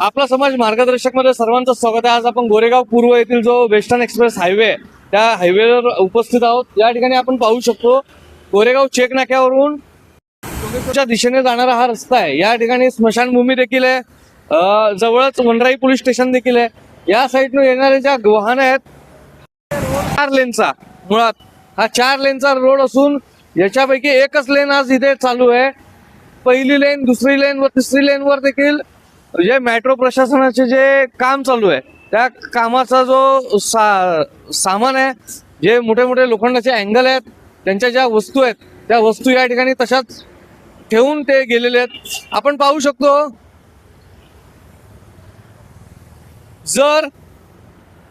आपला समाज मार्गदर्शक मध्ये सर्वांचं स्वागत आहे. आज आपण गोरेगाव पूर्व येथील जो वेस्टर्न एक्सप्रेस हायवे आहे त्या हायवेवर उपस्थित आहोत. या ठिकाणी आपण पाहू शकतो गोरेगाव चेक नाक्यावरून च्या दिशेने जाणारा हा रस्ता आहे. या ठिकाणी स्मशानभूमी देखील आहे, जवळच वनराई पोलीस स्टेशन देखील आहे. या साईडनं येणारे ज्या वाहन आहेत 4 लेनचा मुळात हा 4 लेनचा रोड असून याच्यापैकी एकच लेन आज इथे चालू आहे. पहिली लेन, दुसरी लेन व तिसरी लेनवर देखील जे मेट्रो प्रशासनाचे जे काम चालू आहे त्या कामाचा जो सामान आहे, जे मोठे मोठे लोखंडाचे अँगल आहेत, त्यांच्या ज्या वस्तू आहेत त्या वस्तू या ठिकाणी तशाच ठेवून ते गेलेले आहेत. आपण पाहू शकतो जर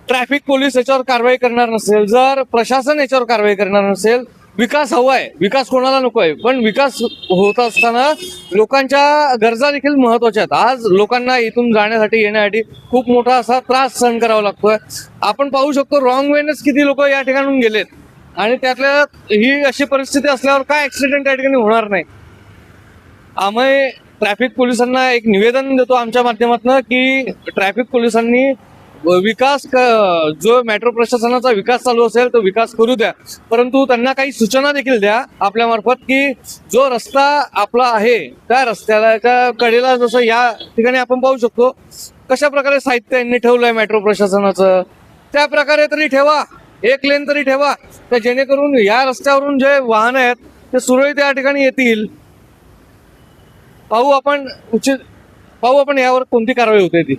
ट्रॅफिक पोलीस याच्यावर कारवाई करणार नसेल, जर प्रशासन याच्यावर कारवाई करणार नसेल, विकास हवाय, विकास कोणाला नको आहे, पण विकास होत असताना लोकांच्या गरजा देखील महत्वाच्या आहेत. आज लोकांना इथून जाण्यासाठी येण्यासाठी खूप मोठा असा त्रास सहन करावा लागतोय. आपण पाहू शकतो रॉंग वेनेच किती लोक या ठिकाणून गेलेत आणि त्यातल्या ही अशी परिस्थिती असल्यावर काय ऍक्सिडेंट या ठिकाणी होणार नाही. आम्ही ट्रॅफिक पोलिसांना एक निवेदन देतो आमच्या माध्यमातून की ट्रॅफिक पोलिसांनी विकास जो मेट्रो प्रशासनाचा विकास चालू असेल तो विकास करू द्या, परंतु त्यांना काही सूचना देखील द्या आपल्या मार्फत की जो रस्ता आपला आहे त्या रस्त्याला त्या कडेला जसं या ठिकाणी आपण पाहू शकतो कशा प्रकारे साहित्य यांनी ठेवलंय मेट्रो प्रशासनाचं, त्या प्रकारे तरी ठेवा, एक लेन तरी ठेवा, तर जेणेकरून या रस्त्यावरून जे वाहन आहेत ते सुरळीत या ठिकाणी येतील. पाहू आपण यावर कोणती कारवाई होते ती.